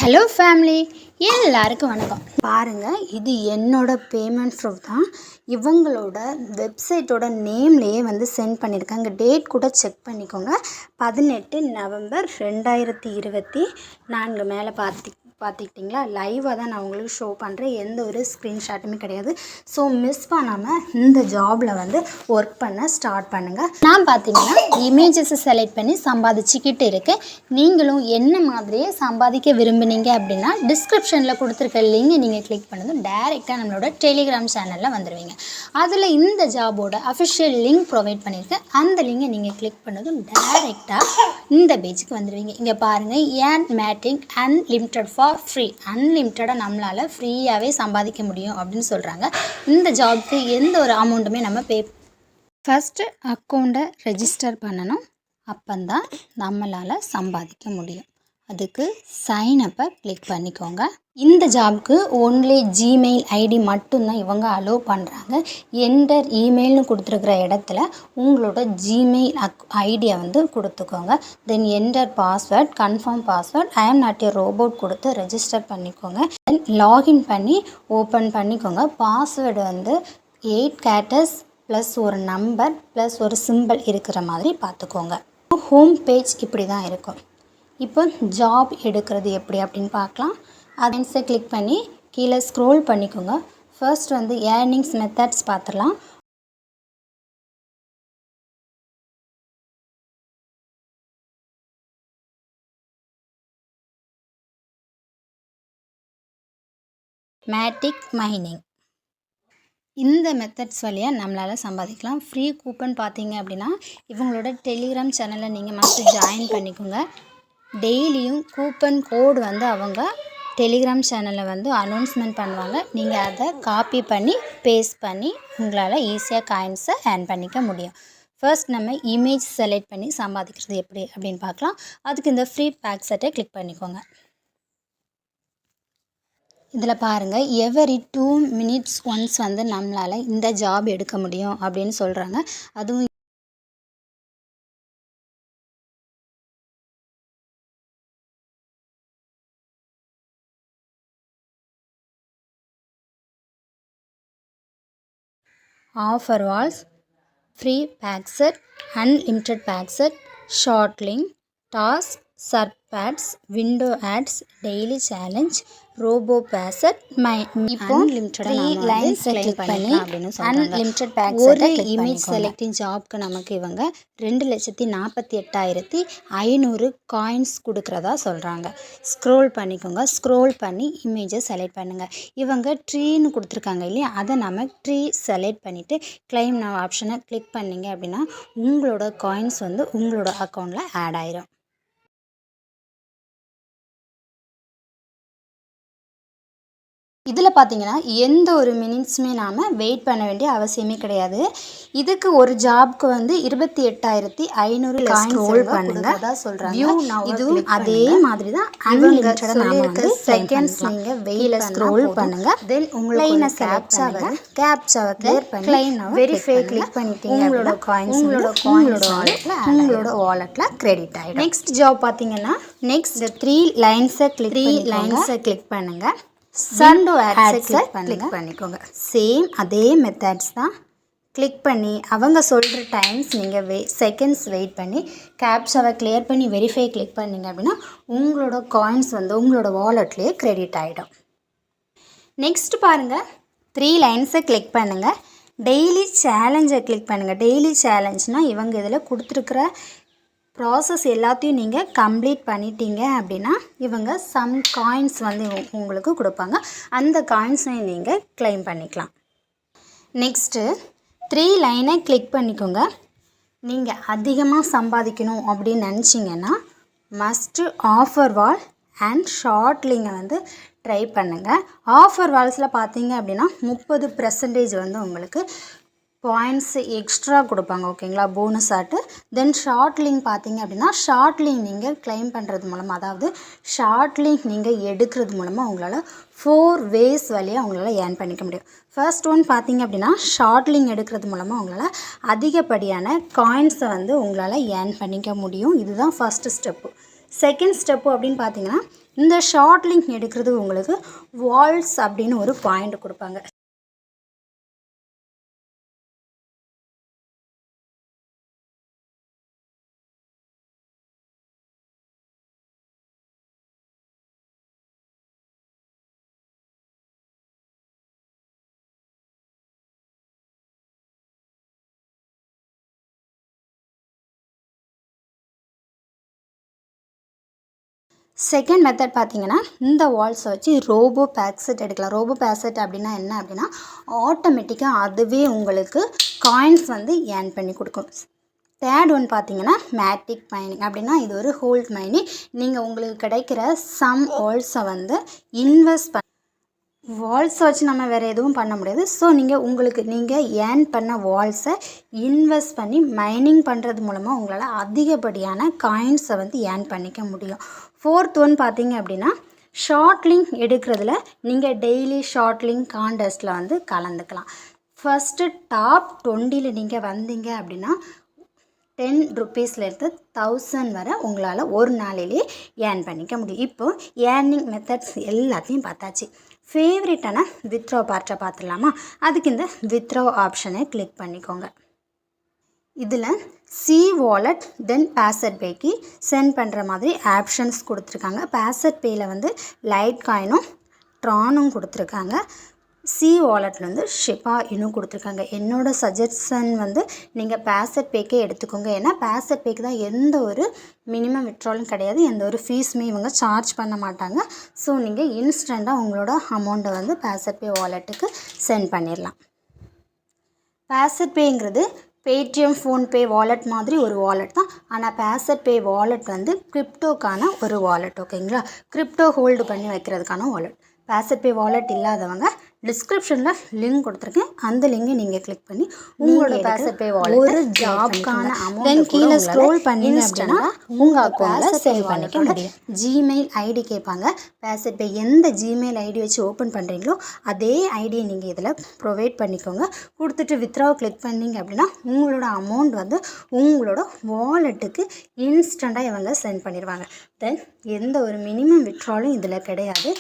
Hello family, எல்லாருக்கும் வணக்கம். பாருங்கள், இது என்னோட பேமெண்ட் ப்ரூஃப் தான். இவங்களோட வெப்சைட்டோட நேம்லேயே வந்து சென்ட் பண்ணியிருக்காங்க. டேட் கூட செக் பண்ணிக்கோங்க. 18 நவம்பர் 2024 மேலே பார்த்துக்கிட்டிங்களா? லைவாக தான் நான் உங்களுக்கு ஷோ பண்ணுறேன். எந்த ஒரு ஸ்க்ரீன்ஷாட்டுமே கிடையாது. ஸோ மிஸ் பண்ணாமல் இந்த ஜாபில் வந்து ஒர்க் பண்ண ஸ்டார்ட் பண்ணுங்கள். நான் பார்த்தீங்கன்னா இமேஜஸை செலக்ட் பண்ணி சம்பாதிச்சுக்கிட்டு இருக்கேன். நீங்களும் என்ன மாதிரியே சம்பாதிக்க விரும்புனீங்க அப்படின்னா டிஸ்கிரிப்ஷனில் கொடுத்துருக்க லிங்கை நீங்கள் கிளிக் பண்ணதும் டைரெக்டாக நம்மளோட டெலிகிராம் சேனலில் வந்துடுவீங்க. அதில் இந்த ஜாபோட அஃபிஷியல் லிங்க் ப்ரொவைட் பண்ணியிருக்கேன். அந்த லிங்கை நீங்கள் கிளிக் பண்ணதும் டைரெக்டாக இந்த பேஜுக்கு வந்துடுவீங்க. இங்கே பாருங்கள், earn matting unlimited for free. அன்லிமிட்டடாக நம்மளால் ஃப்ரீயாகவே சம்பாதிக்க முடியும் அப்படின்னு சொல்கிறாங்க. இந்த ஜாப்க்கு எந்த ஒரு அமௌண்ட்டுமே நம்ம ஃபஸ்ட்டு அக்கௌண்ட்டை ரெஜிஸ்டர் பண்ணணும். அப்போந்தான் நம்மளால் சம்பாதிக்க முடியும். அதுக்கு சைனப்பை கிளிக் பண்ணிக்கோங்க. இந்த ஜாப்க்கு ஒன்லி ஜிமெயில் ஐடி மட்டும்தான் இவங்க அலோவ் பண்ணுறாங்க. என்டர் இமெயில்னு கொடுத்துருக்குற இடத்துல உங்களோட ஜிமெயில் ஐடியை வந்து கொடுத்துக்கோங்க. Then enter password, confirm password, I am not a robot கொடுத்து ரெஜிஸ்டர் பண்ணிக்கோங்க. தென் லாகின் பண்ணி ஓப்பன் பண்ணிக்கோங்க. பாஸ்வேர்டு வந்து 8 கேரக்டர்ஸ் ப்ளஸ் ஒரு நம்பர் ப்ளஸ் ஒரு சிம்பிள் இருக்கிற மாதிரி பார்த்துக்கோங்க. ஹோம் பேஜ் இப்படி தான் இருக்கும். இப்போ ஜாப் எடுக்கிறது எப்படி அப்படின்னு பார்க்கலாம். அதன்ஸை கிளிக் பண்ணி கீழே ஸ்க்ரோல் பண்ணிக்கோங்க. ஃபர்ஸ்ட் வந்து ஏர்னிங்ஸ் மெத்தட்ஸ் பார்த்துடலாம். மேட்டிக் மைனிங், இந்த மெத்தட்ஸ் வழியாக நம்மளால் சம்பாதிக்கலாம். ஃப்ரீ கூப்பன் பார்த்தீங்க அப்படின்னா இவங்களோட டெலிகிராம் சேனலில் நீங்கள் மஸ்ட் ஜாயின் பண்ணிக்கோங்க. டெய்லியும் கூப்பன் கோடு வந்து அவங்க டெலிகிராம் சேனலில் வந்து அனௌன்ஸ்மெண்ட் பண்ணுவாங்க. நீங்கள் அதை காப்பி பண்ணி பேஸ்ட் பண்ணி உங்களால் ஈஸியாக காயின்ஸை ஏர்ன் பண்ணிக்க முடியும். ஃபர்ஸ்ட் நம்ம இமேஜ் செலக்ட் பண்ணி சம்பாதிக்கிறது எப்படி அப்படின்னு பார்க்கலாம். அதுக்கு இந்த ஃப்ரீ பேக் செட்டை கிளிக் பண்ணிக்கோங்க. இதில் பாருங்கள், எவரி 2 minutes ஒன்ஸ் வந்து நம்மளால் இந்த ஜாப் எடுக்க முடியும் அப்படின்னு சொல்கிறாங்க. அதுவும் offer walls, free pack set, unlimited pack set, short link, task, search pads, window ads, daily challenge, robo பேசட், இப்போ கிளிக் பண்ணி அன்லிமிட்டட் பேக் ஒரு இமேஜ் செலக்டிங் ஜாப்க்கு நமக்கு இவங்க 2,48,500 காயின்ஸ் கொடுக்குறதா சொல்கிறாங்க. ஸ்க்ரோல் பண்ணிக்கோங்க. ஸ்க்ரோல் பண்ணி இமேஜை செலக்ட் பண்ணுங்கள். இவங்க ட்ரீன்னு கொடுத்துருக்காங்க இல்லையா, அதை நம்ம ட்ரீ செலக்ட் பண்ணிவிட்டு கிளைம் நவ் ஆப்ஷனை கிளிக் பண்ணிங்க அப்படின்னா உங்களோட காயின்ஸ் வந்து உங்களோட அக்கௌண்ட்டில் ஆட் ஆயிரும். இதில் பார்த்தீங்கன்னா எந்த ஒரு மினிட்ஸுமே நாம் வெயிட் பண்ண வேண்டிய அவசியமே கிடையாது. இதுக்கு ஒரு ஜாப்க்கு வந்து 28,500 ஸ்க்ரோல் பண்ணுங்க தான் சொல்கிறாங்க. இதுவும் அதே மாதிரி தான் அன்லிமிட்டடாக நாம வந்து செகண்ட்ஸ் நீங்கள் வெயில ஸ்க்ரோல் பண்ணுங்கள். தென் உங்களை கேப்சாவை கிளியர் பண்ணி வெரிஃபை கிளிக் பண்ணிட்டீங்க. உங்களோட காயின்ஸ் உங்களோட வாலெட்டில் கிரெடிட் ஆகிடும். நெக்ஸ்ட் ஜாப் பார்த்தீங்கன்னா நெக்ஸ்ட் 3 லைன்ஸை கிளிக் பண்ணுங்கள். சண்டோ ஆட்ஸை கிளிக் பண்ணிக்கோங்க. சேம் அதே மெத்தட்ஸ் தான். கிளிக் பண்ணி அவங்க சொல்கிற டைம்ஸ் நீங்கள் செகண்ட்ஸ் வெயிட் பண்ணி கேப்சாவை கிளியர் பண்ணி வெரிஃபை கிளிக் பண்ணிங்க அப்படின்னா உங்களோட காயின்ஸ் வந்து உங்களோட வாலெட்லேயே கிரெடிட் ஆகிடும். நெக்ஸ்ட் பாருங்கள், 3 லைன்ஸை கிளிக் பண்ணுங்கள். டெய்லி சேலஞ்சை கிளிக் பண்ணுங்கள். டெய்லி சேலஞ்ச்னால் இவங்க இதில் கொடுத்துருக்குற ப்ராசஸ் எல்லாத்தையும் நீங்கள் கம்ப்ளீட் பண்ணிட்டீங்க அப்படின்னா இவங்க சம் காயின்ஸ் வந்து உங்களுக்கு கொடுப்பாங்க. அந்த காயின்ஸை நீங்கள் கிளைம் பண்ணிக்கலாம். நெக்ஸ்ட்டு 3 லைனை கிளிக் பண்ணிக்கோங்க. நீங்கள் அதிகமாக சம்பாதிக்கணும் அப்படின்னு நினச்சிங்கன்னா must offer wall and short லிங்கை வந்து ட்ரை பண்ணுங்கள். ஆஃபர் வால்ஸில் பார்த்தீங்க அப்படின்னா 30% வந்து உங்களுக்கு பாயிண்ட்ஸ் எக்ஸ்ட்ரா கொடுப்பாங்க. ஓகேங்களா, போனஸ் ஆட்டு. தென் ஷார்ட் லிங்க் பார்த்தீங்க அப்படின்னா ஷார்ட் லிங்க் நீங்கள் கிளைம் பண்ணுறது மூலமாக, அதாவது ஷார்ட் லிங்க் நீங்கள் எடுக்கிறது மூலமாக உங்களால் 4 வேஸ் வழியாக உங்களால் ஏர்ன் பண்ணிக்க முடியும். ஃபர்ஸ்ட் ஒன் பார்த்தீங்க அப்படின்னா ஷார்ட் லிங்க் எடுக்கிறது மூலமாக உங்களால் அதிகப்படியான காயின்ஸை வந்து உங்களால் ஏர்ன் பண்ணிக்க முடியும். இதுதான் ஃபஸ்ட்டு ஸ்டெப்பு. செகண்ட் ஸ்டெப்பு அப்படின்னு பார்த்தீங்கன்னா இந்த ஷார்ட் லிங்க் எடுக்கிறது உங்களுக்கு வால்ஸ் அப்படின்னு ஒரு பாயிண்ட் கொடுப்பாங்க. செகண்ட் மெத்தட் பார்த்தீங்கன்னா இந்த வால்ஸை வச்சு ரோபோ பேக்செட் எடுக்கலாம். ரோபோ பேக்செட் அப்படின்னா என்ன அப்படின்னா ஆட்டோமேட்டிக்காக அதுவே உங்களுக்கு காயின்ஸ் வந்து ஏர்ன் பண்ணி கொடுக்கும். தேர்ட் ஒன் பார்த்தீங்கன்னா மேட்டிக் மைனிங் அப்படின்னா இது ஒரு ஹோல்ட் மைனிங். நீங்கள் உங்களுக்கு கிடைக்கிற சம் வால்ஸை வந்து இன்வெஸ்ட் வால்ஸை வச்சு நம்ம வேறு எதுவும் பண்ண முடியாது. ஸோ நீங்கள் ஏர்ன் பண்ண வால்ஸை இன்வெஸ்ட் பண்ணி மைனிங் பண்ணுறது மூலமாக உங்களால் அதிகப்படியான காயின்ஸை வந்து ஏர்ன் பண்ணிக்க முடியும். ஃபோர்த் ஒன் பார்த்தீங்க அப்படின்னா ஷார்ட் லிங்க் எடுக்கிறதுல நீங்கள் டெய்லி ஷார்ட் லிங்க் கான்டெஸ்ட்டில் வந்து கலந்துக்கலாம். ஃபஸ்ட்டு டாப் 20ல் நீங்கள் வந்தீங்க அப்படின்னா 10 ரூபீஸ்லேருந்து 1000 வரை உங்களால் ஒரு நாளிலே ஏர்ன் பண்ணிக்க முடியும். இப்போது ஏர்னிங் மெத்தட்ஸ் எல்லாத்தையும் பார்த்தாச்சு. ஃபேவரட்டான வித்ட்ரா பார்ட்டை பார்த்துடலாமா? அதுக்கு இந்த வித்ட்ரா ஆப்ஷனை கிளிக் பண்ணிக்கோங்க. இதில் சி வாலெட் தென் பேசட் பேக்கு சென்ட் பண்ணுற மாதிரி ஆப்ஷன்ஸ் கொடுத்துருக்காங்க. பேசட் பேயில் வந்து லைட் காயினும் ட்ரானும் கொடுத்துருக்காங்க. சி வாலெட்டில் வந்து ஷிப்பா இன்னும் கொடுத்துருக்காங்க. என்னோடய சஜஷன் வந்து நீங்கள் பேசட் பேக்கே எடுத்துக்கோங்க. ஏன்னா பேசட் பேக்கு தான் எந்த ஒரு மினிமம் விட்ராலும் கிடையாது, எந்த ஒரு ஃபீஸுமே இவங்க சார்ஜ் பண்ண மாட்டாங்க. ஸோ நீங்கள் இன்ஸ்டண்ட்டாக உங்களோட அமௌண்ட்டை வந்து பேசட் பே வாலெட்டுக்கு சென்ட் பண்ணிடலாம். பேசட் பேங்கிறது பேடிஎம், ஃபோன்பே வாலெட் மாதிரி ஒரு வாலெட் தான். ஆனால் பேசட் பே வாலெட் வந்து கிரிப்டோக்கான ஒரு வாலெட். ஓகேங்களா? கிரிப்டோ ஹோல்டு பண்ணி வைக்கிறதுக்கான வாலெட். பேசட் பே வாலெட் இல்லாதவங்க டிஸ்கிரிப்ஷனில் லிங்க் கொடுத்துருக்கேன். அந்த லிங்கை நீங்கள் கிளிக் பண்ணி உங்களோட பேசட் பே வாலெட் ஒரு ஜாப்க்கான அமௌண்ட் கீழே ஸ்க்ரோல் பண்ணிங்க அப்படின்னா உங்கள் அக்கௌண்ட்டில் சேவ் பண்ணிக்க முடியும். ஜிமெயில் ஐடி கேட்பாங்க. பேசட் பே எந்த ஜிமெயில் ஐடி வச்சு ஓப்பன் பண்ணுறீங்களோ அதே ஐடியை நீங்கள் இதில் ப்ரொவைட் பண்ணிக்கோங்க. கொடுத்துட்டு வித்ட்ராவை கிளிக் பண்ணிங்க அப்படின்னா உங்களோட அமௌண்ட் வந்து உங்களோட வாலெட்டுக்கு இன்ஸ்டண்ட்டாக இவங்க சென்ட் பண்ணிடுவாங்க. தென் எந்த ஒரு மினிமம் வித்ட்ராலும் இதில் கிடையாது.